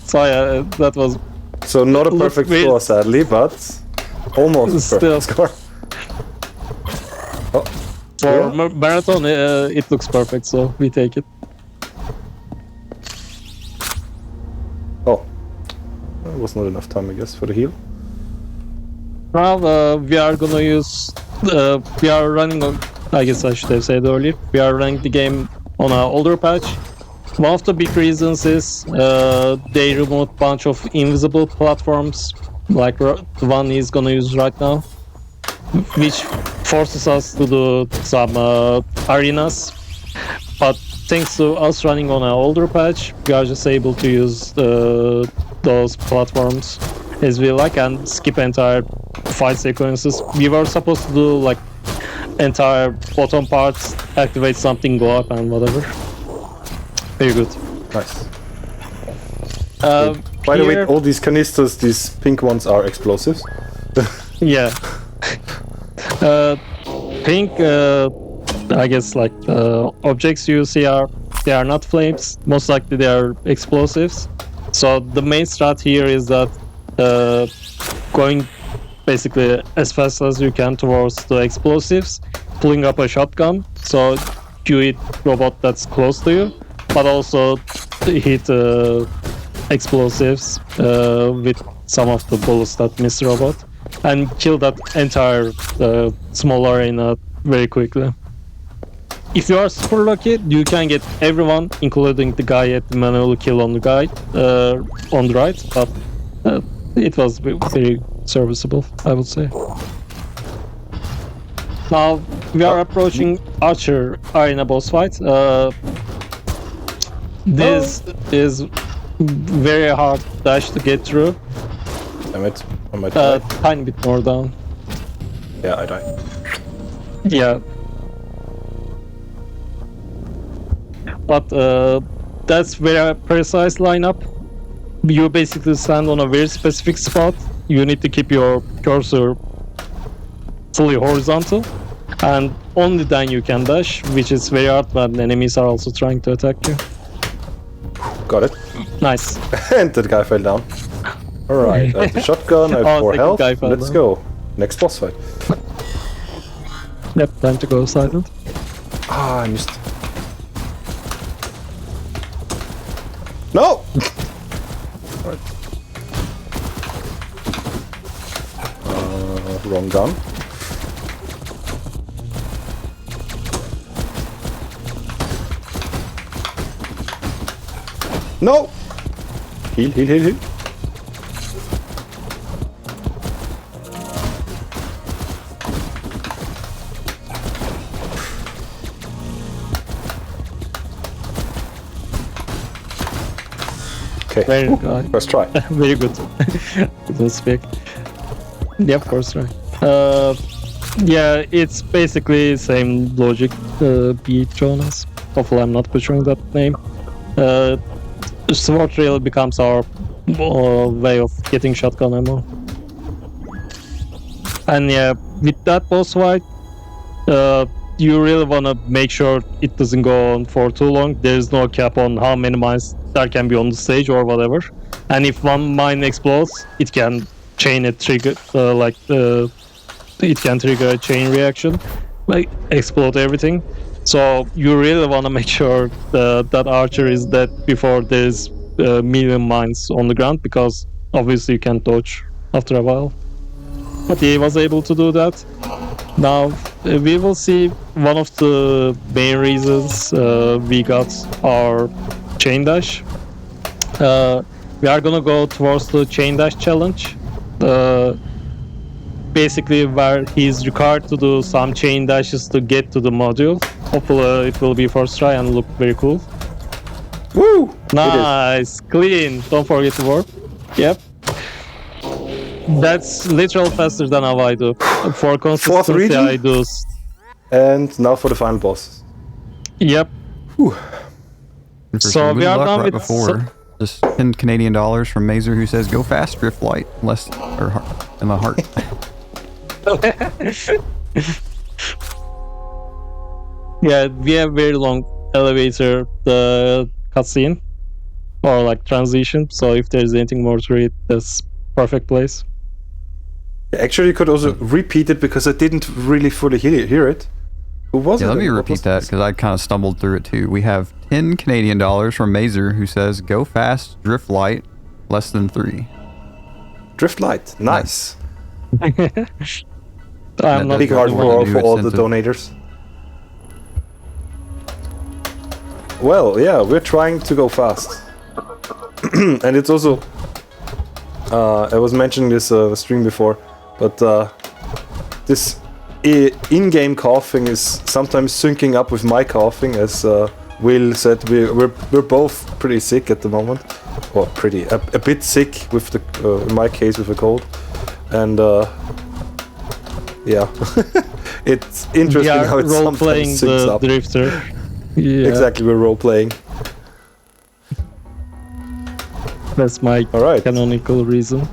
So yeah, that was... So not a perfect score, sadly, but almost a perfect score. Oh, for marathon, it looks perfect, so we take it. Oh, there was not enough time, I guess, for the heal. Now we are gonna use... we are running on... I guess I should have said earlier. We are running the game on an older patch. One of the big reasons is they removed a bunch of invisible platforms, like the one he's gonna use right now, which forces us to do some arenas. But thanks to us running on an older patch, we are just able to use those platforms as we like and skip entire fight sequences. We were supposed to do like entire bottom parts, activate something, go up and whatever. Very good. Nice. By the way, here- all these canisters, these pink ones, are explosives. Yeah. Pink, I guess like objects you see they are not flames. Most likely they are explosives. So the main strat here is that going basically as fast as you can towards the explosives, pulling up a shotgun, so you hit robot that's close to you, but also hit explosives with some of the bullets that miss the robot, and kill that entire small arena very quickly. If you are super lucky, you can get everyone, including the guy at the manual kill on the guy on the right, but it was very serviceable, I would say. Now we are approaching Archer Arena boss fight. This is very hard dash to get through. I might die. Tiny bit more down. Yeah, I die. Yeah. But that's very precise lineup. You basically stand on a very specific spot. You need to keep your cursor fully horizontal, and only then you can dash, which is very hard when enemies are also trying to attack you. Got it. Nice. And that guy fell down. Alright, I have the shotgun, I have Oh, 4 second health. guy fell Let's down. go. Next boss fight. Yep, time to go silent. Ah, I missed. No! Right. Wrong gun. No! Heal, heal, heal, heal. Okay. Very good. First try. Very good. Don't speak. Yeah, of course, right. Yeah, it's basically same logic. Be Jonas. Hopefully, I'm not butchering that name. Sword really becomes our way of getting shotgun ammo. And yeah, with that boss fight, you really want to make sure it doesn't go on for too long. There's no cap on how many mines there can be on the stage or whatever. And if one mine explodes, it can chain a trigger, it can trigger a chain reaction, like explode everything. So you really want to make sure that Archer is dead before there's a million mines on the ground, because obviously you can't dodge after a while. But he was able to do that. Now we will see one of the main reasons we got our chain dash. We are gonna go towards the chain dash challenge. Basically where he's required to do some chain dashes to get to the module. Hopefully it will be first try and look very cool. Woo! Nice, clean. Don't forget to warp. Yep. That's literal faster than how I do. For consistency, region? I do. And now for the final boss. Yep. And for So some we good are luck done right with before. Just 10 Canadian dollars from Mazer, who says, "Go fast, drift light, less or heart, in the heart." Yeah, we have very long elevator cutscene or like transition. So if there's anything more to read, that's perfect place. Actually, you could also repeat it because I didn't really fully hear it. Who was it? Yeah, let me What repeat was that this? because I kind of stumbled through it too. We have 10 Canadian dollars from Mazer, who says, "Go fast, drift light, less than 3." Drift Light. Nice. I'm not Big That's heart one of the for new all the incentive. donators. Well, yeah, we're trying to go fast. And it's also... I was mentioning this on the stream before, but this in-game coughing is sometimes syncing up with my coughing, as Will said. We're both pretty sick at the moment, or a bit sick with the in my case with a cold, and yeah, it's interesting how it's sometimes syncs up. Drifter. Yeah. Exactly, we're role playing. That's my canonical reason.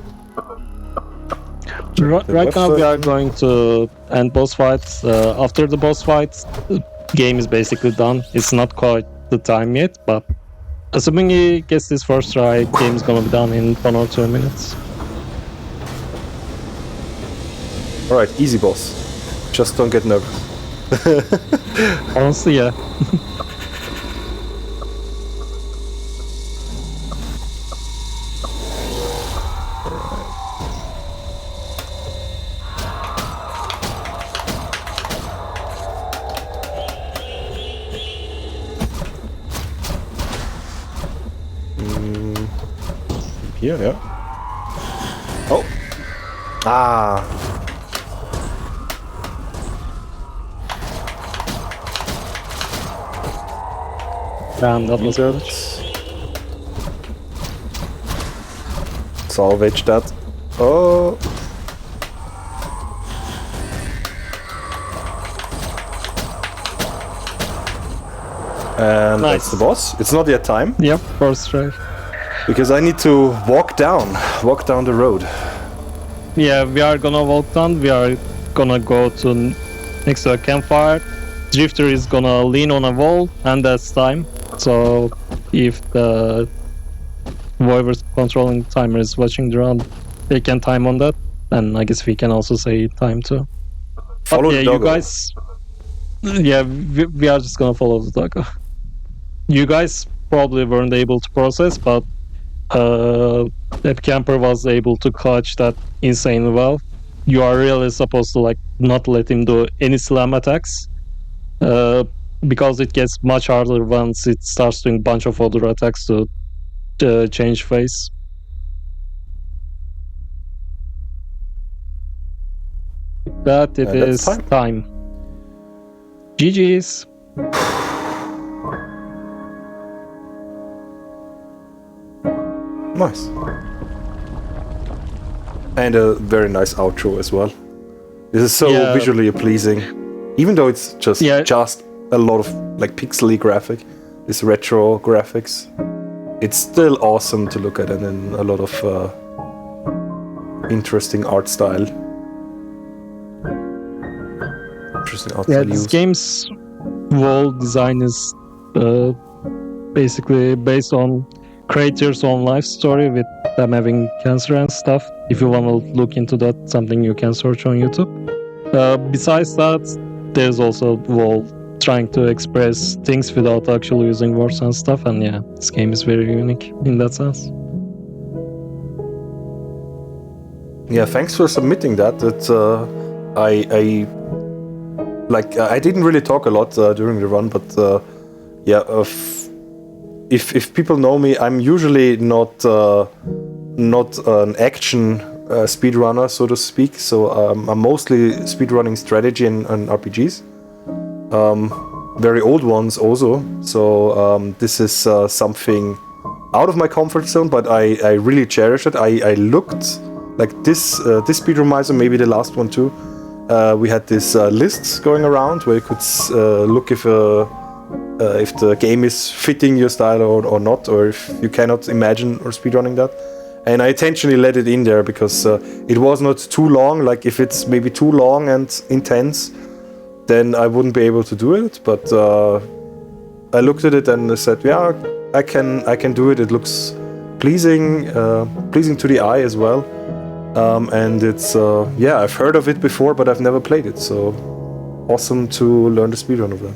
Right now we are going to end boss fights. After the boss fights, the game is basically done. It's not quite the time yet, but assuming he gets this first try, game is gonna be done in 1 or 2 minutes. Alright, easy boss. Just don't get nervous. Honestly, yeah. Here, yeah. Oh! Ah! Damn, that was good. Salvage that. Oh! And Nice. that's the boss. It's not yet time, Yep, first try. because I need to walk down the road. Yeah, we are gonna walk down. We are gonna go to next to a campfire. Drifter is gonna lean on a wall, and that's time. So if the whoever's controlling the timer is watching the round, they can time on that. And I guess we can also say time too. Follow yeah, the doggo. you guys. Yeah, we are just gonna follow the doggo. You guys probably weren't able to process, but happycamper was able to clutch that insane well. You are really supposed to like not let him do any slam attacks, because it gets much harder once it starts doing bunch of other attacks to change phase. That it is time. GG's. Nice. And a very nice outro as well. This is so visually pleasing. Even though it's just a lot of like pixely graphic, this retro graphics, it's still awesome to look at, and then a lot of interesting art style. This game's world design is basically based on creators' own life story, with them having cancer and stuff. If you want to look into that, something you can search on YouTube. Besides that, there's also world trying to express things without actually using words and stuff, and yeah, this game is very unique in that sense. Yeah, thanks for submitting that. I didn't really talk a lot during the run, but if people know me, I'm usually not an action speedrunner, so to speak. So I'm mostly speedrunning strategy and RPGs, very old ones also. So this is something out of my comfort zone, but I really cherish it. I looked like this Speedromizer, maybe the last one too. We had this lists going around where you could look if the game is fitting your style or not, or if you cannot imagine or speedrunning that. And I intentionally let it in there because it was not too long. Like if it's maybe too long and intense, then I wouldn't be able to do it. But I looked at it and I said, yeah, I can do it. It looks pleasing to the eye as well. And it's I've heard of it before, but I've never played it. So awesome to learn the speedrun of that.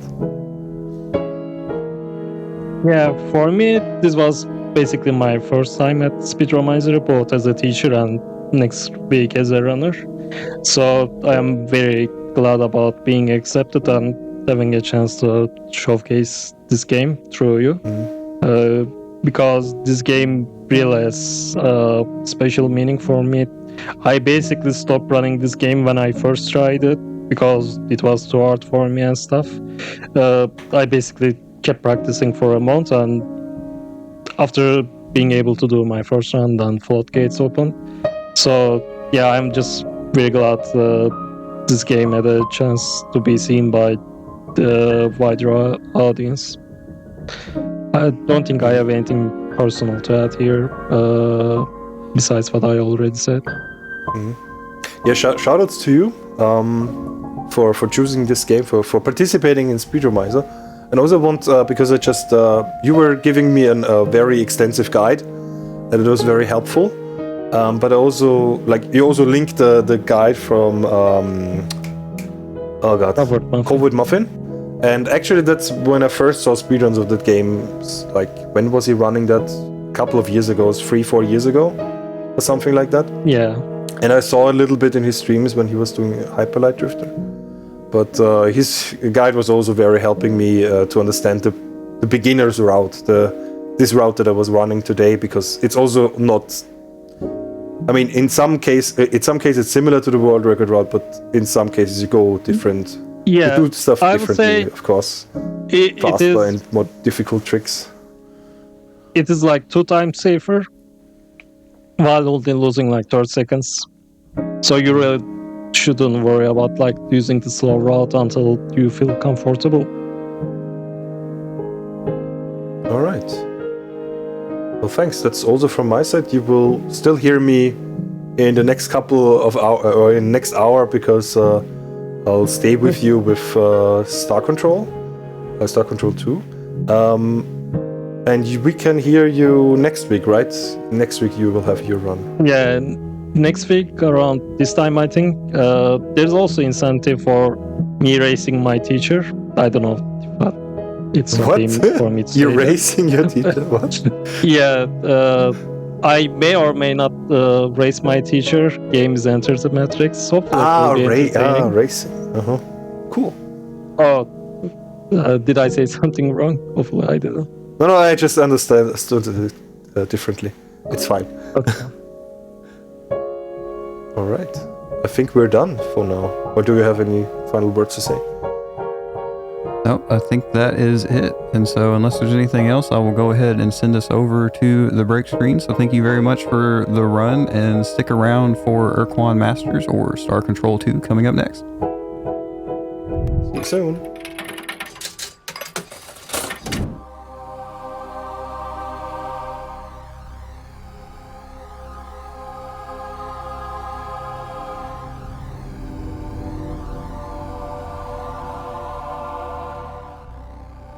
Yeah, for me, this was basically my first time at Speedromizer, both as a teacher and next week as a runner. So I am very glad about being accepted and having a chance to showcase this game through you, because this game really has special meaning for me. I basically stopped running this game when I first tried it because it was too hard for me and stuff. I basically kept practicing for a month, and after being able to do my first run, then floodgates opened. So yeah, I'm just very glad this game had a chance to be seen by the wider audience. I don't think I have anything personal to add here, besides what I already said. Yeah, shoutouts to you for choosing this game, for participating in Speedromizer. And also want, because I just, you were giving me a very extensive guide, and it was very helpful. But I also, you also linked the guide from, Covered Muffin. And actually that's when I first saw speedruns of that game. When was he running that? A couple of years ago, 3-4 years ago, or something like that. Yeah. And I saw a little bit in his streams when he was doing Hyperlight Drifter. But his guide was also very helping me to understand the beginner's route, this route that I was running today, because it's also not. I mean, in some cases it's similar to the world record route, but in some cases you go different. Yeah, you do stuff I would differently, say of course. it Faster is, and more difficult tricks. It is 2 times safer, while only losing 30 seconds. So you really shouldn't worry about using the slow route until you feel comfortable. All right. Well, thanks. That's also from my side. You will still hear me in the next couple of hours, or in next hour, because I'll stay with you with Star Control 2. And we can hear you next week, right? Next week you will have your run. Yeah, next week around this time, I think. There's also incentive for me racing my teacher. I don't know if it's okay for me to You're say racing your teacher? What? Yeah, I may or may not race my teacher. Game is entered the metrics. Hopefully racing. Cool. Oh, did I say something wrong? Hopefully I didn't. No, I just understood it differently. It's fine. Okay. All right. I think we're done for now. Or do you have any final words to say? Nope, I think that is it. And so unless there's anything else, I will go ahead and send us over to the break screen. So thank you very much for the run, and stick around for Urquan Masters or Star Control 2 coming up next. See you soon.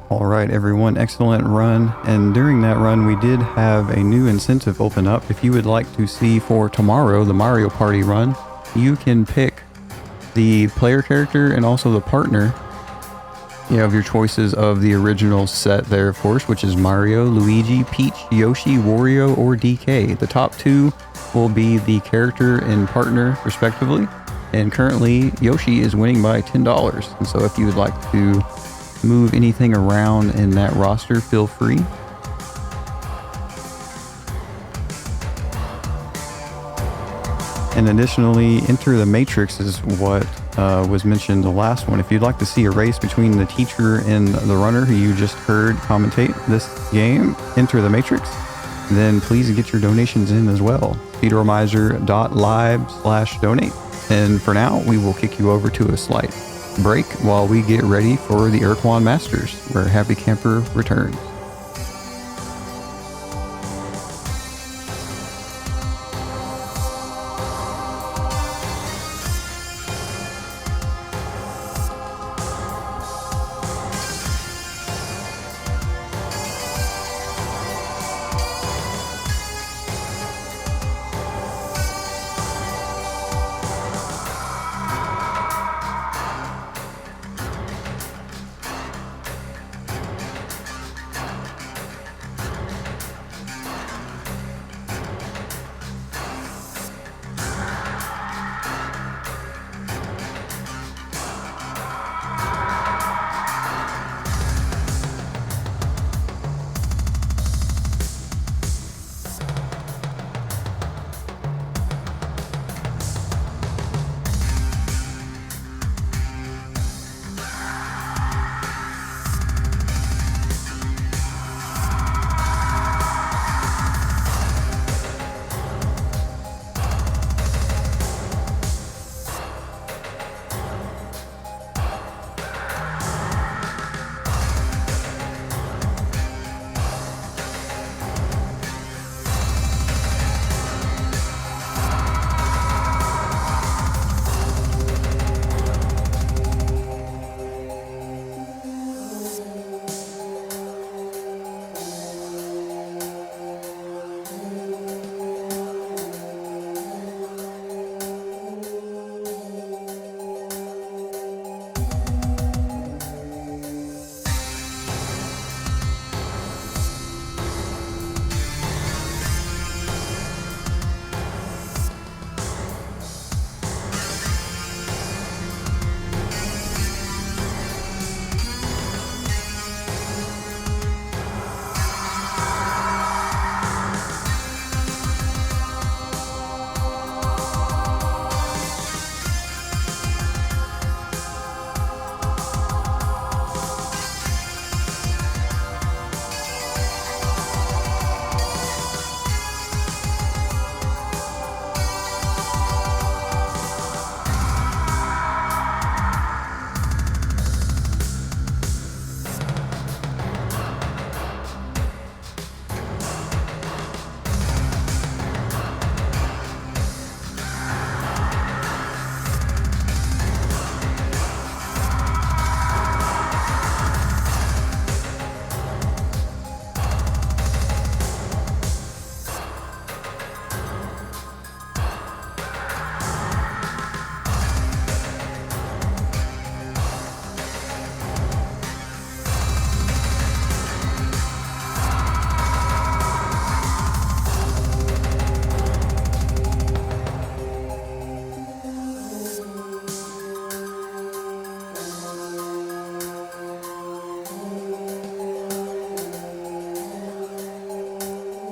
All right, everyone, excellent run. And during that run, we did have a new incentive open up. If you would like to see for tomorrow, the Mario Party run, you can pick the player character and also the partner. You have your choices of the original set there, of course, which is Mario, Luigi, Peach, Yoshi, Wario, or DK. The top 2 will be the character and partner, respectively. And currently, Yoshi is winning by $10. And so if you would like to move anything around in that roster, feel free. And additionally, Enter the Matrix is what was mentioned the last one. If you'd like to see a race between the teacher and the runner who you just heard commentate this game, Enter the Matrix, then please get your donations in as well. Speedromizer.live/donate. And for now, we will kick you over to a slight break while we get ready for the Urquan Masters, where Happy Camper returns.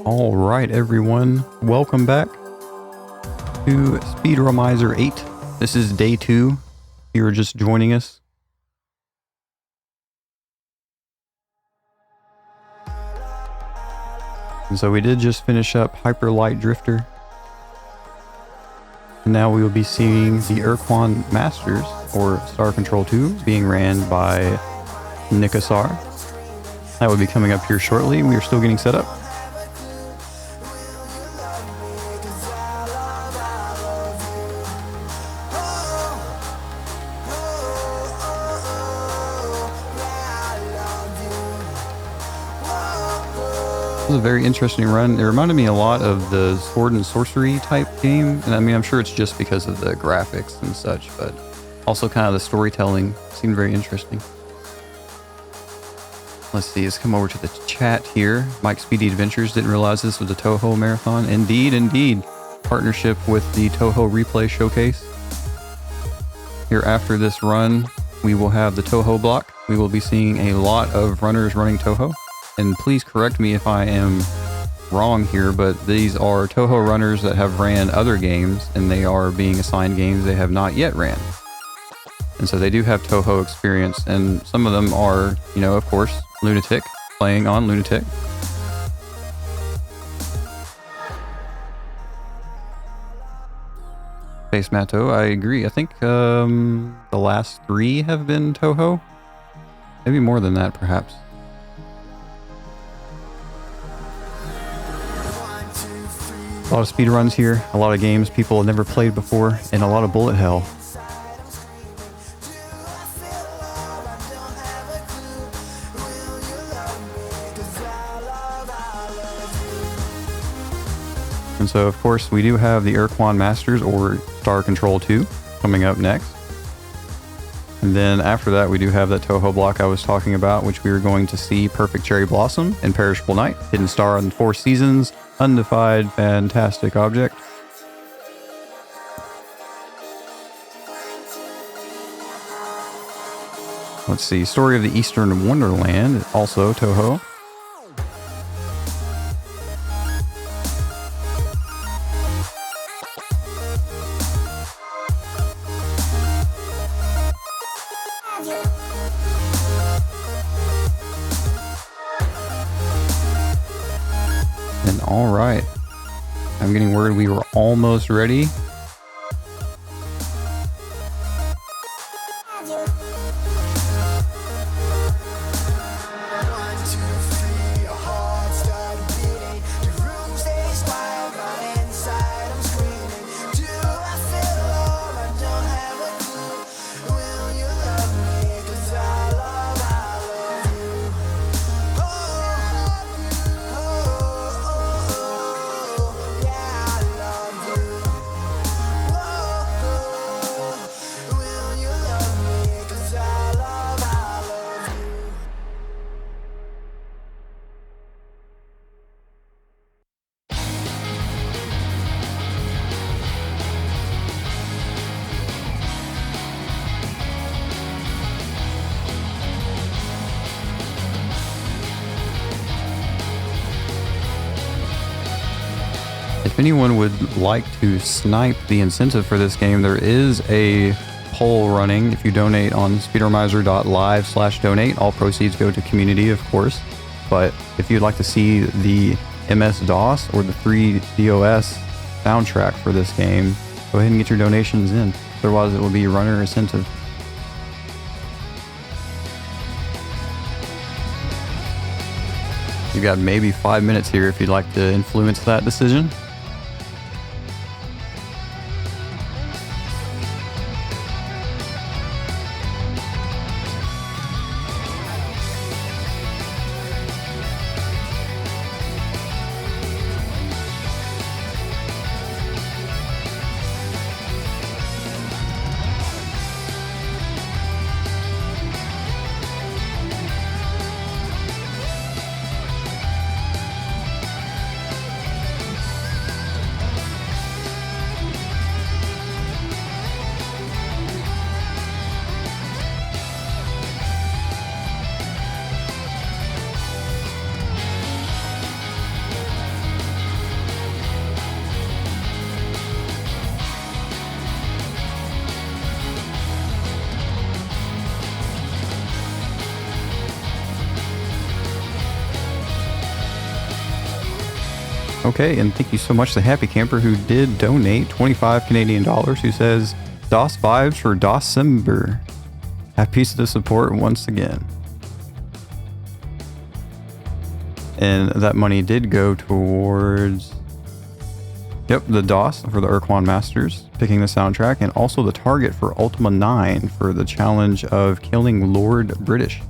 All right, everyone. Welcome back to Speedromizer 8. This is day 2. If you were just joining us. And so we did just finish up Hyper Light Drifter. And now we will be seeing the Urquan Masters, or Star Control 2, being ran by Nikasar. That will be coming up here shortly. We are still getting set up. This was a very interesting run. It reminded me a lot of the Sword and Sorcery type game. And I mean, I'm sure it's just because of the graphics and such, but also kind of the storytelling seemed very interesting. Let's see, let's come over to the chat here. Mike Speedy Adventures didn't realize this was a Toho marathon. Indeed, indeed. Partnership with the Toho Replay Showcase. Here after this run, we will have the Toho block. We will be seeing a lot of runners running Toho. And please correct me if I am wrong here, but these are Toho runners that have ran other games, and they are being assigned games they have not yet ran. And so they do have Toho experience, and some of them are, you know, of course, Lunatic, playing on Lunatic. Face Matto, I agree. I think the last 3 have been Toho. Maybe more than that, perhaps. A lot of speed runs here, a lot of games people have never played before, and a lot of bullet hell. And so, of course, we do have the Urquan Masters, or Star Control 2, coming up next. And then after that, we do have that Toho block I was talking about, which we are going to see Perfect Cherry Blossom, Imperishable Night, Hidden Star on 4 Seasons, Undefied, Fantastic Object. Let's see, Story of the Eastern Wonderland, also Toho. And all right, I'm getting word we were almost ready. If anyone would like to snipe the incentive for this game, there is a poll running. If you donate on speedromizer.live/donate, all proceeds go to community, of course. But if you'd like to see the MS-DOS or the 3DOS soundtrack for this game, go ahead and get your donations in. Otherwise, it will be runner incentive. You've got maybe 5 minutes here if you'd like to influence that decision. Okay, and thank you so much to Happy Camper who did donate 25 Canadian dollars, who says, DOS vibes for December. Have piece of the support once again. And that money did go towards, yep, the DOS for the Urquan Masters, picking the soundtrack, and also the target for Ultima 9 for the challenge of killing Lord British.